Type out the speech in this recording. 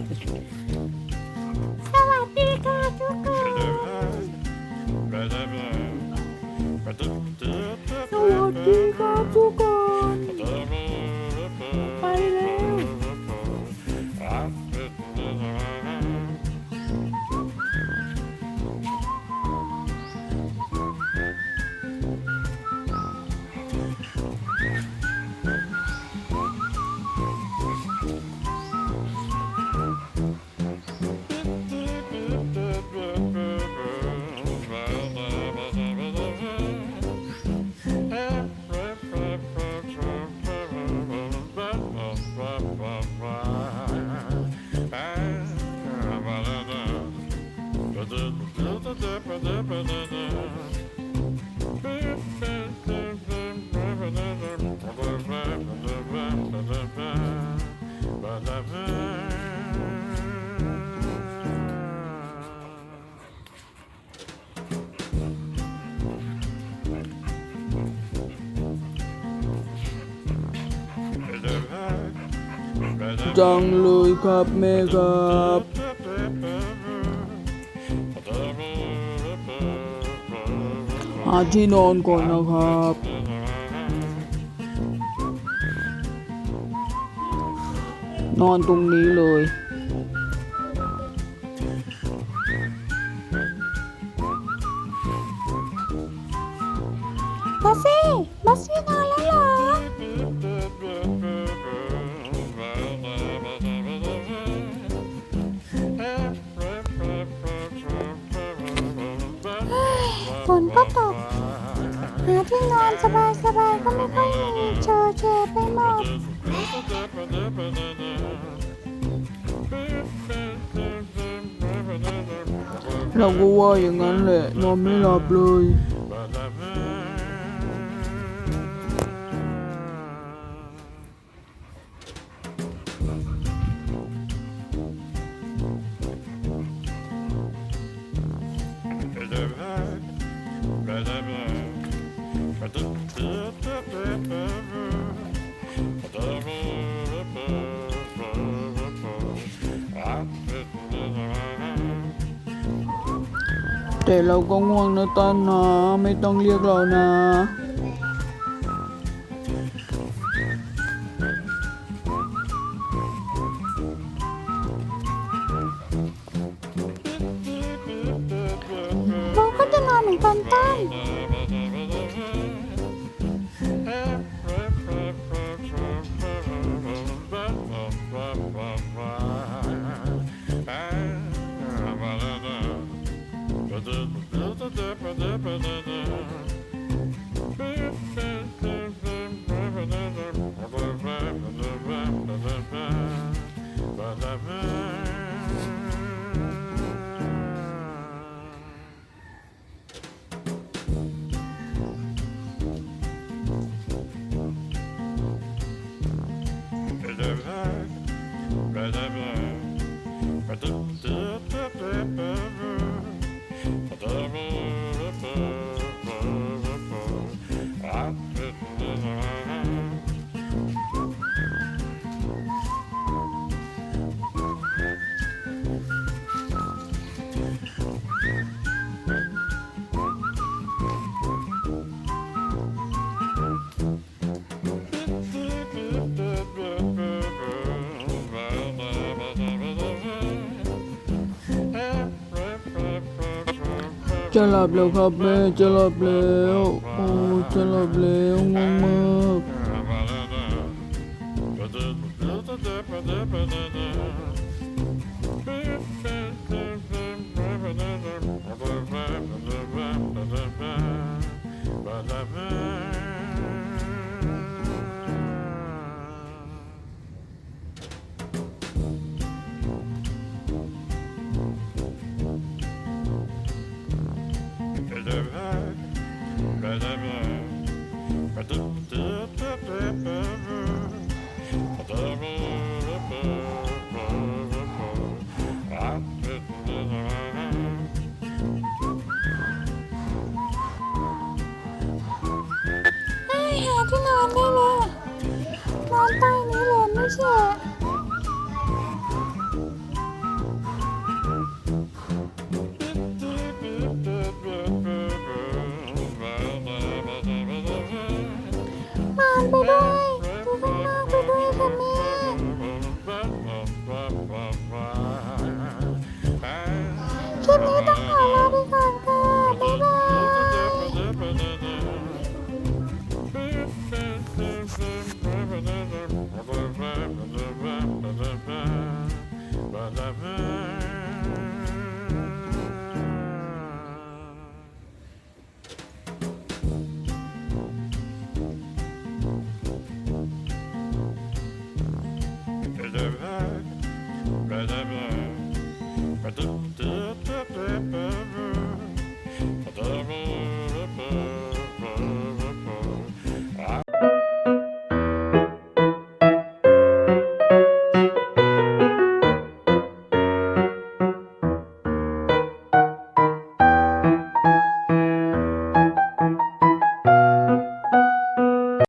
สวัสดีค่ะทุกคน สวัสดีครับทุกคนไปแล้วจังเลยครับแม่ครับหาที่นอนก่อนนะครับนอนตรงนี้เลยบัสซี่นอนแล้วเหรอฝนก็ตกหาที่นอนสบายก็ไม่ค่อยมีเชอเชไปหมดเราก็ว่าอย่างนั้นแหละนอนไม่หลับเลยแต่เราก็ง่วงนะต้นนะไม่ต้องเรียกเรานะเราก็จะนอนเหมือนกันต้นจะหลับแล้วครับแม่จะหลับแล้วโอ้จะหลับแล้วง่วงมาก คลิปนี้ต้องขอลาไปก่อนค่ะบ๊ายบาย Ba-da-ba, ba-da-ba, ba-da-ba, ba-da-ba.